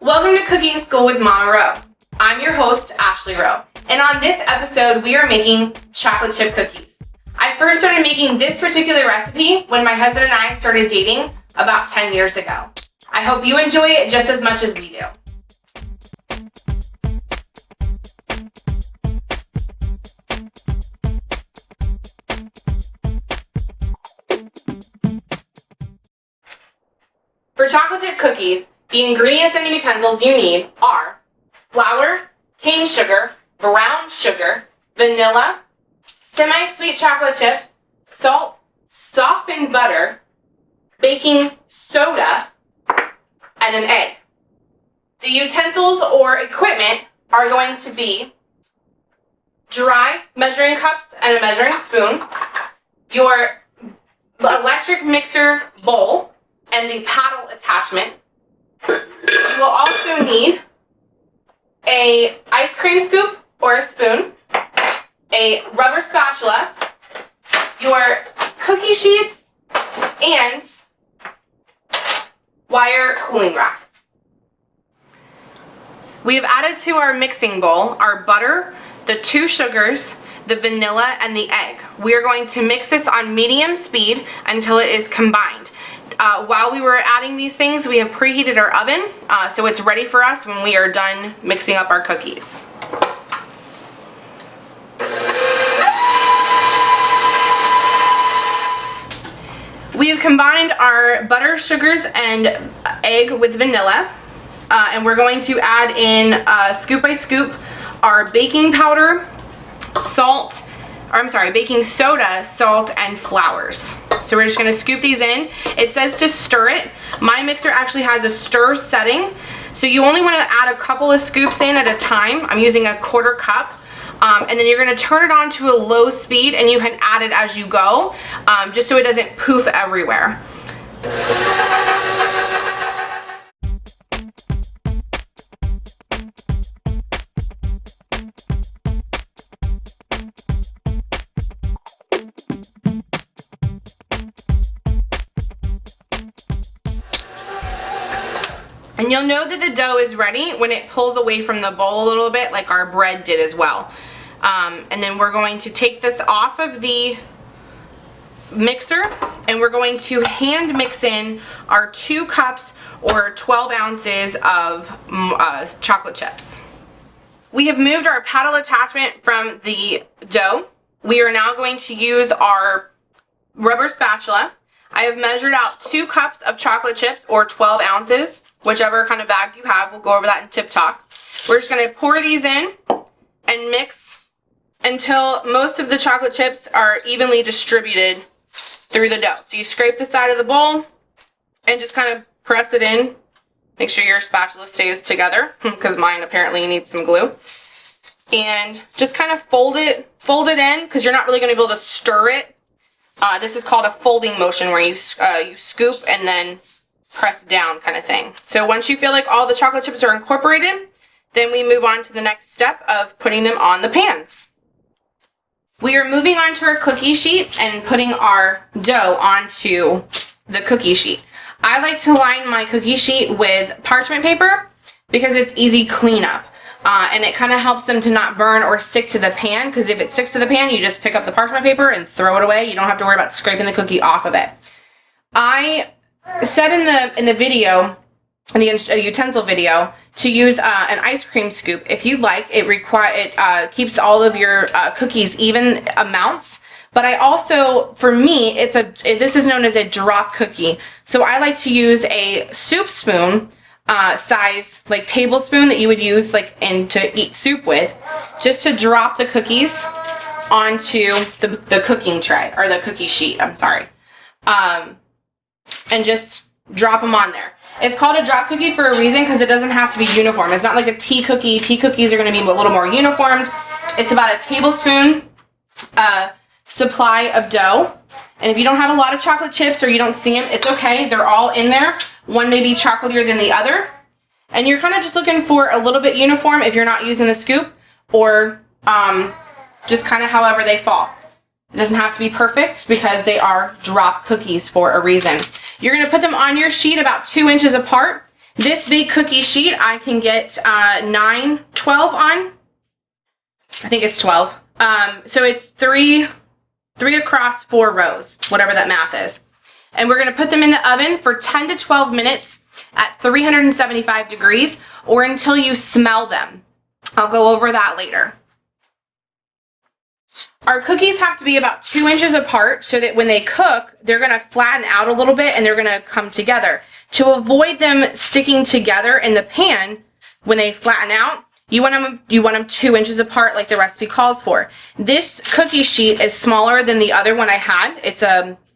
Welcome to Cooking School with Mama Rowe. I'm your host, Ashley Rowe, and on this episode, we are making chocolate chip cookies. I first started making this particular recipe when my husband and I started dating about 10 years ago. I hope you enjoy it just as much as we do. For chocolate chip cookies, the ingredients and utensils you need are flour, cane sugar, brown sugar, vanilla, semi-sweet chocolate chips, salt, softened butter, baking soda, and an egg. The utensils or equipment are going to be dry measuring cups and a measuring spoon, your electric mixer bowl, and the paddle attachment. You will also need a ice cream scoop or a spoon, a rubber spatula, your cookie sheets, and wire cooling racks. We have added to our mixing bowl our butter, the 2 sugars, the vanilla, and the egg. We are going to mix this on medium speed until it is combined. While we were adding these things, we have preheated our oven, so it's ready for us when we are done mixing up our cookies. We have combined our butter, sugars, and egg with vanilla, and we're going to add in scoop by scoop our baking powder, baking soda, salt, and flours. So we're just going to scoop these in. It says to stir it. My mixer actually has a stir setting, so you only want to add a couple of scoops in at a time. I'm using a 1/4 cup. And then you're going to turn it on to a low speed, and you can add it as you go, just so it doesn't poof everywhere. And you'll know that the dough is ready when it pulls away from the bowl a little bit, like our bread did as well. And then we're going to take this off of the mixer, and we're going to hand mix in our 2 cups or 12 ounces of chocolate chips. We have moved our paddle attachment from the dough. We are now going to use our rubber spatula. I have measured out 2 cups of chocolate chips or 12 ounces, whichever kind of bag you have. We'll go over that in Tip Talk. We're just going to pour these in and mix until most of the chocolate chips are evenly distributed through the dough. So you scrape the side of the bowl and just kind of press it in. Make sure your spatula stays together, because mine apparently needs some glue. And just kind of fold it in, because you're not really going to be able to stir it. This is called a folding motion, where you scoop and then press down kind of thing. So once you feel like all the chocolate chips are incorporated, then we move on to the next step of putting them on the pans. We are moving on to our cookie sheet and putting our dough onto the cookie sheet. I like to line my cookie sheet with parchment paper because it's easy cleanup. And it kind of helps them to not burn or stick to the pan, because if it sticks to the pan, you just pick up the parchment paper and throw it away. You don't have to worry about scraping the cookie off of it. I said in the video, in the utensil video, to use an ice cream scoop if you'd like. It keeps all of your cookies even amounts. But I also, for me, this is known as a drop cookie. So I like to use a soup spoon size, like tablespoon that you would use to eat soup with, just to drop the cookies onto the cooking tray, or the cookie sheet, I'm sorry. And just drop them on there. It's called a drop cookie for a reason, because it doesn't have to be uniform. It's not like a tea cookie. Tea cookies are going to be a little more uniformed. It's about a tablespoon supply of dough. And if you don't have a lot of chocolate chips or you don't see them, it's okay. They're all in there. One may be chocolatier than the other. And you're kind of just looking for a little bit uniform if you're not using the scoop, or just kind of however they fall. It doesn't have to be perfect because they are drop cookies for a reason. You're going to put them on your sheet about 2 inches apart. This big cookie sheet, I can get 9, 12 on. I think it's 12. So it's three across 4 rows, whatever that math is. And we're gonna put them in the oven for 10 to 12 minutes at 375 degrees or until you smell them. I'll go over that later. Our cookies have to be about 2 inches apart so that when they cook, they're gonna flatten out a little bit and they're gonna come together. To avoid them sticking together in the pan when they flatten out, you want them 2 inches apart like the recipe calls for. This cookie sheet is smaller than the other one I had.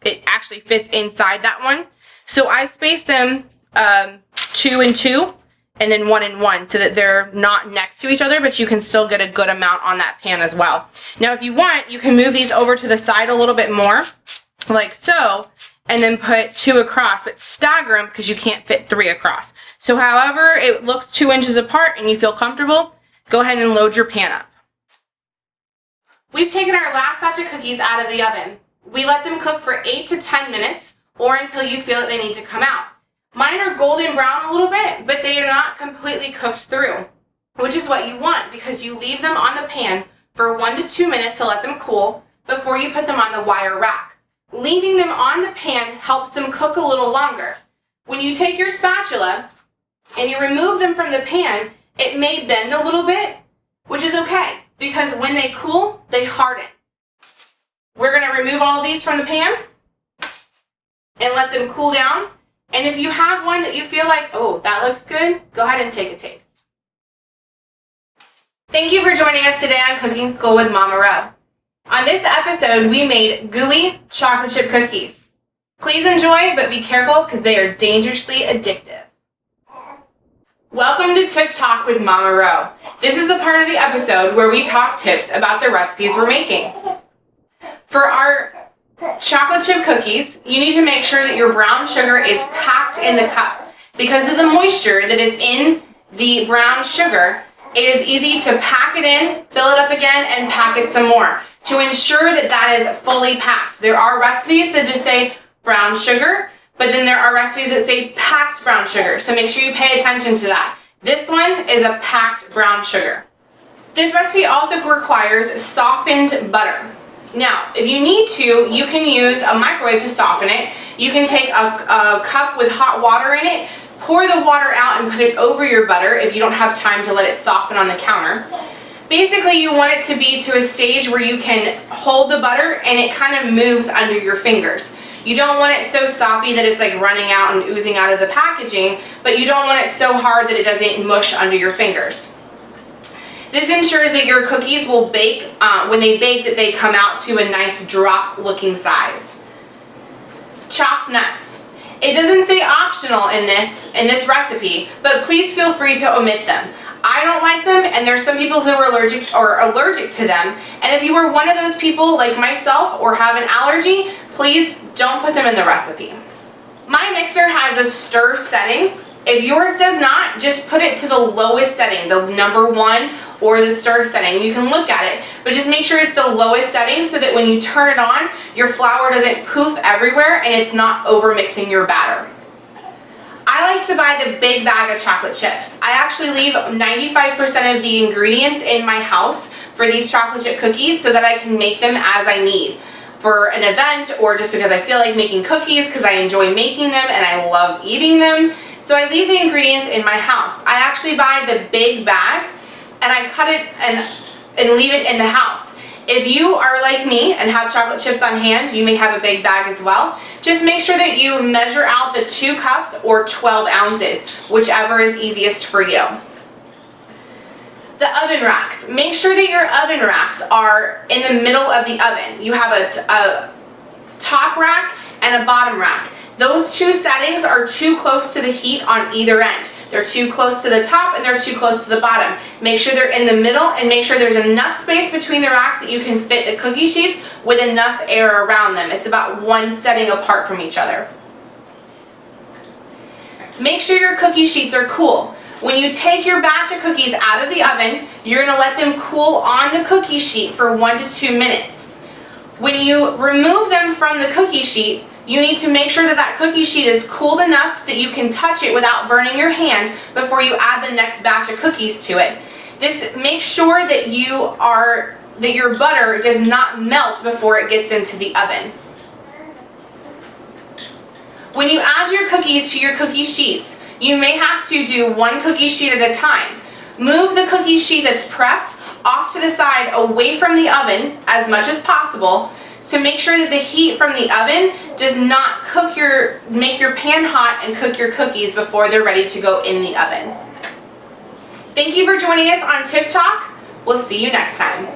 It actually fits inside that one. So I spaced them 2 and 2 and then 1 and 1 so that they're not next to each other, but you can still get a good amount on that pan as well. Now if you want, you can move these over to the side a little bit more, like so, and then put 2 across, but stagger them because you can't fit 3 across. So however it looks 2 inches apart and you feel comfortable, go ahead and load your pan up. We've taken our last batch of cookies out of the oven. We let them cook for 8 to 10 minutes or until you feel that they need to come out. Mine are golden brown a little bit, but they are not completely cooked through, which is what you want because you leave them on the pan for 1 to 2 minutes to let them cool before you put them on the wire rack. Leaving them on the pan helps them cook a little longer. When you take your spatula and you remove them from the pan, it may bend a little bit, which is okay because when they cool, they harden. We're going to remove all of these from the pan and let them cool down. And if you have one that you feel like, oh, that looks good, go ahead and take a taste. Thank you for joining us today on Cooking School with Mama Ro. On this episode, we made gooey chocolate chip cookies. Please enjoy, but be careful because they are dangerously addictive. Welcome to Tip Talk with Mama Ro. This is the part of the episode where we talk tips about the recipes we're making. For our chocolate chip cookies, you need to make sure that your brown sugar is packed in the cup. Because of the moisture that is in the brown sugar, it is easy to pack it in, fill it up again, and pack it some more to ensure that that is fully packed. There are recipes that just say brown sugar, but then there are recipes that say packed brown sugar, so make sure you pay attention to that. This one is a packed brown sugar. This recipe also requires softened butter. Now, if you need to, you can use a microwave to soften it. You can take a cup with hot water in it, pour the water out and put it over your butter if you don't have time to let it soften on the counter. Basically, you want it to be to a stage where you can hold the butter and it kind of moves under your fingers. You don't want it so soppy that it's like running out and oozing out of the packaging, but you don't want it so hard that it doesn't mush under your fingers. This ensures that your cookies will bake, when they bake, that they come out to a nice drop looking size. Chopped nuts. It doesn't say optional in this recipe, but please feel free to omit them. I don't like them, and there's some people who are allergic to them, and if you are one of those people like myself or have an allergy, please don't put them in the recipe. My mixer has a stir setting. If yours does not, just put it to the lowest setting, the number 1 or the stir setting. You can look at it, but just make sure it's the lowest setting so that when you turn it on, your flour doesn't poof everywhere and it's not over mixing your batter. I like to buy the big bag of chocolate chips. I actually leave 95% of the ingredients in my house for these chocolate chip cookies so that I can make them as I need for an event or just because I feel like making cookies because I enjoy making them and I love eating them. So I leave the ingredients in my house. I actually buy the big bag and I cut it and leave it in the house. If you are like me and have chocolate chips on hand, you may have a big bag as well. Just make sure that you measure out the 2 cups or 12 ounces, whichever is easiest for you. The oven racks. Make sure that your oven racks are in the middle of the oven. You have a top rack and a bottom rack. Those 2 settings are too close to the heat on either end. They're too close to the top and they're too close to the bottom. Make sure they're in the middle and make sure there's enough space between the racks that you can fit the cookie sheets with enough air around them. It's about 1 setting apart from each other. Make sure your cookie sheets are cool. When you take your batch of cookies out of the oven, you're going to let them cool on the cookie sheet for 1 to 2 minutes. When you remove them from the cookie sheet, You need to make sure that that cookie sheet is cooled enough that you can touch it without burning your hand before you add the next batch of cookies to it. This makes sure that your butter does not melt before it gets into the oven. When you add your cookies to your cookie sheets, you may have to do one cookie sheet at a time. Move the cookie sheet that's prepped off to the side away from the oven as much as possible to make sure that the heat from the oven does not make your pan hot and cook your cookies before they're ready to go in the oven. Thank you for joining us on Tip Talk. We'll see you next time.